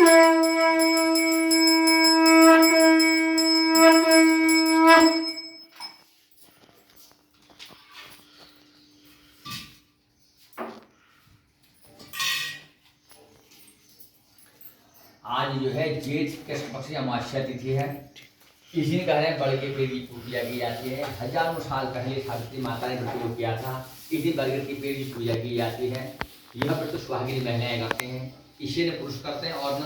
आज जो है जेठ कृष्ण पक्ष अमावस्या तिथि है। इसी ने कहा है बड़ के पेड़ की पूजा की जाती है। हजारों साल पहले सावित्री माता ने व्रत किया था। इसी बरगद के पेड़ की पूजा की जाती है। यह व्रत सुहागिन महिलाएं करते हैं। इसे न पुरुष करते हैं और न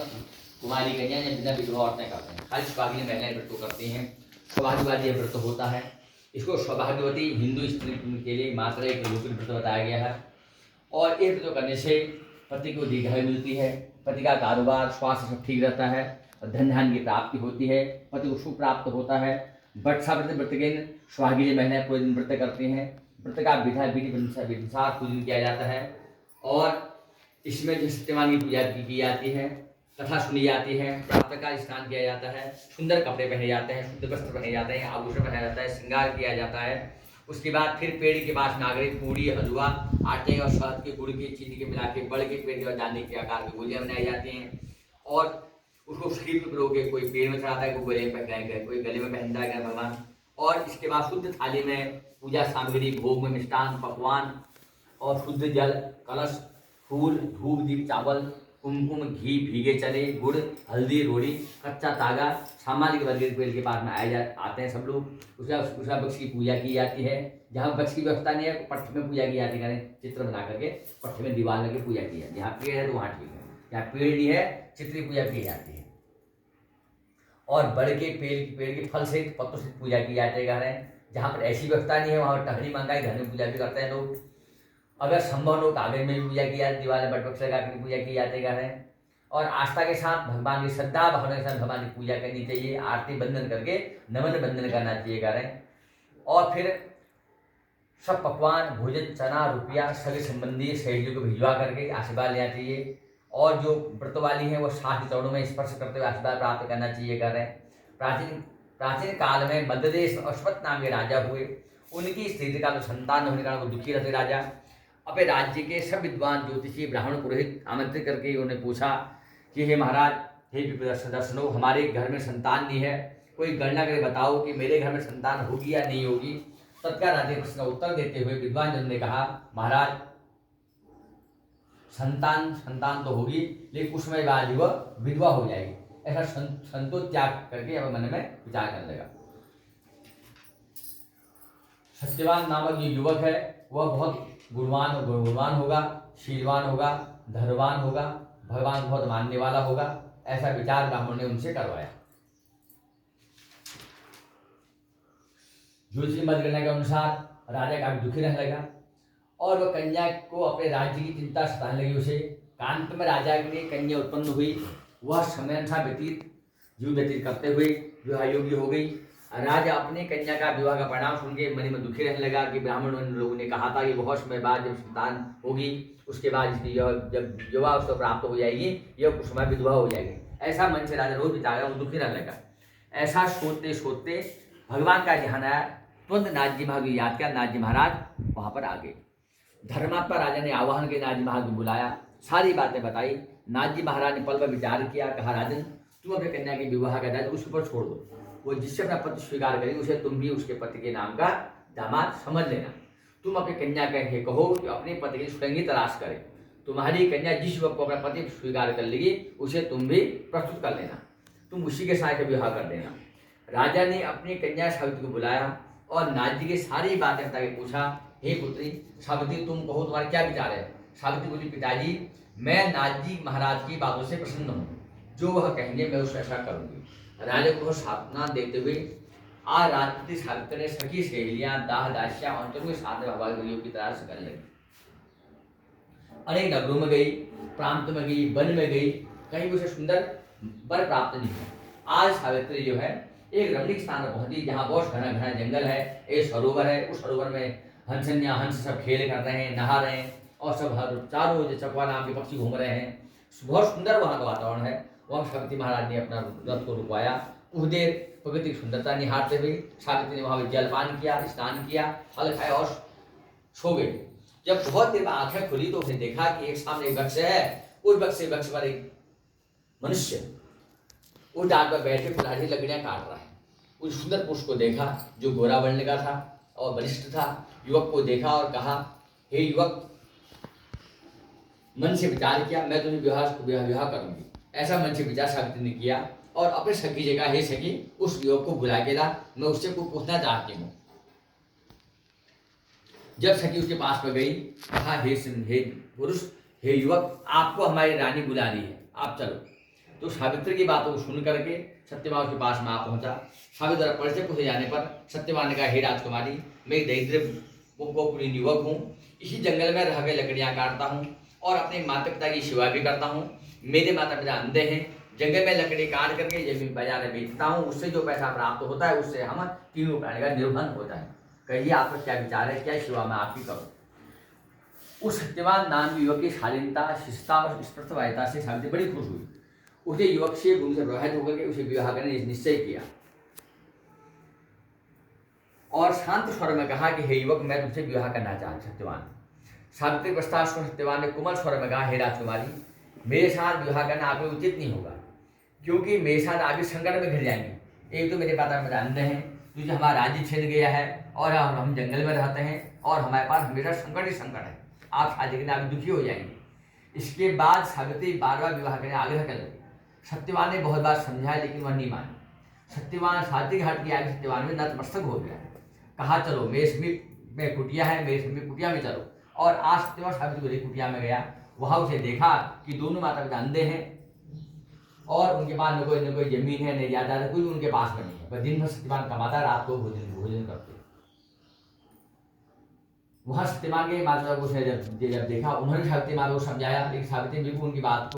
कुमारी कन्या या बिना विधवा औरतें करते हैं। खाली सुहागिन महिलाएं व्रत करती हैं। सौभाग्यवादी यह व्रत होता है। इसको सौभाग्यवती हिंदू स्त्री के लिए मात्र एक लौकिक व्रत बताया गया है। और एक व्रत करने से पति को दीर्घायु मिलती है, पति का कारोबार स्वास्थ्य सब ठीक रहता है, धन धान की प्राप्ति होती है, पति को सुख प्राप्त होता है। बटसा व्रत के दिन सुहागिन महिलाएं पूरे दिन व्रत करती हैं। व्रत का विधा विधि विधिसार पूजन किया जाता है और इसमें जो सत्यवान की पूजा की जाती है, कथा सुनी जाती है, प्रातःकाल स्नान किया जाता है, सुंदर कपड़े पहने जाते हैं, शुद्ध वस्त्र पहने जाते हैं, आभूषण पहना जाता है, श्रृंगार किया जाता है। उसके बाद फिर पेड़ के पास नागरिक पूड़ी हलवा आटे और शहद के गुड़ की चीनी के मिला के बड़ के पेड़ के दाने के आकार की गोलियां बनाई जाती हैं और उसको स्लीप के कोई पेड़ में चढ़ाता है, कोई गले में पहनाएगा, कोई गले में पहनता है भगवान। और इसके बाद शुद्ध थाली में पूजा सामग्री भोग में मिष्टान पकवान और शुद्ध जल कलश फूल धूप दीप चावल कुमकुम घी भीगे चने गुड़ हल्दी रोड़ी कच्चा तागा सामाजिक वर्ग पेड़ के पास में आते हैं सब लोग। उसका वृक्ष की पूजा की जाती है। जहाँ वृक्ष की व्यवस्था नहीं है पट्ट में पूजा की जाती है। चित्र बना करके पट्ट में दीवार लगे पूजा की जाती है। जहाँ पेड़ है तो वहाँ ठीक है, जहाँ पेड़ नहीं है चित्र की पूजा की जाती है। और बड़ के पेड़ के फल से पत्तों से पूजा की जाती है। जहाँ पर ऐसी व्यवस्था नहीं है वहाँ पर टहनी मांगा घर में पूजा भी करते हैं लोग। अगर संभव हो कागज में भी पूजा की जाती है, दीवार में बट वृक्ष लगा कर पूजा की जाती है। और आस्था के साथ भगवान की श्रद्धा भावना के साथ भगवान की पूजा करनी चाहिए। आरती बंधन करके नमन बंधन करना चाहिए और फिर सब पकवान भोजन चना रुपया सगे संबंधी सहयोगियों को भिजवा करके आशीर्वाद लेना चाहिए। और जो व्रत वाली है वो साथ चरणों में स्पर्श करते हुए आशीर्वाद प्राप्त करना चाहिए प्राचीन काल में मध्यदेश अश्वत्थ नाम के राजा हुए। उनकी स्थिति का संतान होने का वो दुखी रहते राजा अपने राज्य के सब विद्वान ज्योतिषी ब्राह्मण पुरोहित आमंत्रित करके उन्हें पूछा कि हे महाराज हे दर्शनो हमारे घर में संतान नहीं है, कोई गणना करके बताओ कि मेरे घर में संतान होगी या नहीं होगी। तत्काल राजा प्रश्न का उत्तर देते हुए विद्वान जन ने कहा महाराज संतान तो होगी लेकिन कुछ समय बाद वह विधवा हो जाएगी। ऐसा संतोष त्याग करके अब मन में विचार करने लगा। सत्यवान नामक जो युवक है वह बहुत गुणवान होगा, शीलवान होगा, धर्मवान होगा, भगवान को बहुत मानने वाला होगा। ऐसा विचार ब्राह्मण ने उनसे करवाया। ज्योतिष मतगणना के अनुसार राजा काफी दुखी रहने लगा और वह कन्या को अपने राज्य की चिंता सताने लगी। उसे कांत में राजा के लिए कन्या उत्पन्न हुई। वह समय अनुसार जीवन व्यतीत करते हुए विवाह योग्य हो गई। राजा अपने कन्या का विवाह का परिणाम सुन के मन में दुखी रहने लगा कि ब्राह्मण लोगों ने कहा था कि बहुत समय बाद जब संतान होगी उसके बाद इसकी जब विवाह उसको प्राप्त हो जाएगी यह कुछ समय विधवा हो जाएगी। ऐसा मन से राजा रोज बिताया, वो दुखी रहने लगा। ऐसा सोचते सोचते भगवान का ध्यान आया। तुरंत नाथ जी महाराज को याद किया। नाथ जी महाराज वहाँ पर आ गए। धर्मात्मा राजा ने आवाहन के नाथ जी महाराज को बुलाया, सारी बातें बताई। नाथ जी महाराज ने पल पर विचार किया, कहा राजन तुम अपने कन्या के विवाह का दायित्व उसके ऊपर छोड़ दो। वो जिससे अपना पति स्वीकार करेगी उसे तुम भी उसके पति के नाम का दामाद समझ लेना। तुम अपनी कन्या कह कहो कि अपने पति की सुरंगी तलाश करे। तुम्हारी कन्या जिस वक्त को अपना पति स्वीकार कर लेगी उसे तुम भी प्रस्तुत कर लेना, तुम उसी के साथ विवाह कर देना। राजा ने अपनी कन्या सावित्री को बुलाया और नाथ जी की सारी बातें बता के पूछा, हे पुत्री सावित्री तुम कहो तुम्हारा क्या विचार है। सावित्री बोली पिताजी मैं नाथ जी महाराज की बातों से प्रसन्न हूँ, जो वह कहेंगे मैं उसको ऐसा करूँगी। राजा को सावधान देते हुए आज रात्रि सावित्री ने सखी सहेलियां दाह दासियां अंतरों के साथ भावागियों की तरह से करने लगी। अनेक नगरों में गई, प्रांत में गई, वन में गई, कहीं उसे सुंदर वर प्राप्त नहीं हुआ। आज सावित्री जो है एक रमणीक स्थान पर पहुंची जहाँ बहुत घना घना जंगल है, एक सरोवर है। उस सरोवर में हंस सब खेल कर रहे हैं, नहा रहे हैं और सब चारों ओर चकवा नाम के पक्षी घूम रहे हैं। बहुत सुंदर वहाँ का वातावरण है। वहाँ सावित्री महाराज ने अपना रथ को रुकवाया। कुछ देर प्रकृति की सुंदरता निहारते हुए सावित्री ने वहाँ पर जलपान किया, स्नान किया, फल खाया और सो गई। जब बहुत देर बाद आंखें खुली तो उसने देखा कि एक सामने एक वृक्ष है। उस वृक्ष से वृक्ष पर एक मनुष्य उस डाल पर बैठे कुल्हाड़ी लकड़ियां काट रहा है। उस सुंदर पुरुष को देखा जो गोरा वर्ण का था और बलिष्ठ था। युवक को देखा और कहा, हे युवक, मन से विचार किया, मैं तुम्हें विवाह करूंगी। ऐसा मन से विचार सावित्री ने किया और अपने सखी से कहा, हे सखी, उस युवक को बुला के ला, मैं उससे कुछ पूछना चाहती हूँ। जब सखी उसके पास में गई, कहा, हे पुरुष, हे युवक, आपको हमारी रानी बुला रही है, आप चलो। तो सावित्री की बातों को सुन करके सत्यवान उसके पास में आ पहुंचा। सावित्री द्वारा परिचय पूछे जाने पर सत्यवान ने कहा, हे राजकुमारी, मैं एक दरिद्र कुलीन युवक हूँ। इसी जंगल में रह के लकड़ियाँ काटता हूँ और अपने माता पिता की सेवा भी करता हूँ। मेरे माता पिता अंधे हैं। जंगल में लकड़ी काट करके जमीन बाजार में बेचता हूँ, उससे जो पैसा प्राप्त होता है उससे हम तीनों प्राणी का निर्वहन होता है। कहिए आपका क्या विचार है, क्या सेवा मैं आपकी करूँ। उस सत्यवान नाम युवक की शालीनता, शिष्टता और स्पर्शवायता से सावित्री बड़ी खुश हुई। उसने युवक से गुरु से प्रभावित होकर के उसे विवाह करने निश्चय किया और शांत स्वर में कहा कि हे युवक, मैं तुमसे विवाह करना चाहता। सत्यवान सावित्री प्रस्ताव सुन सत्यवान ने कोमल स्वर में कहा, हे राजकुमारी, मेरे साथ विवाह करना आपको उचित नहीं होगा, क्योंकि मेरे साथ आप इस संकट में घिर जाएंगे। एक तो मेरे पास मेरा अंध है, तुझे हमारा राज्य छिन गया है और हम जंगल में रहते हैं और हमारे पास हमेशा संकट ही संकट है। आप शादी करने आप दुखी हो जाएंगे। इसके बाद सावित्री बार बार विवाह करने आग्रह कर लगी। सत्यवान ने बहुत बार समझाया लेकिन वह नहीं मानी। सत्यवान सावित्री घाट के आगे सत्यवान में नतमस्तक हो गया। कहा, चलो मेरे समीप में कुटिया है, मेरे समीप कुटिया में चलो। और आज सत्यवान सावित्री को कुटिया में गया। वहां उसे देखा कि दोनों माता पिता अंधे हैं और उनके पास न कोई जमीन है, न जायदाद है, कुछ उनके पास में नहीं है। पर दिन भर सत्यवान कमाता, रात को भोजन करते। वहां सत्यवान के माता को जब देखा, उन्होंने सावित्री माता को समझाया, लेकिन सावित्री बिल्कुल उनकी बात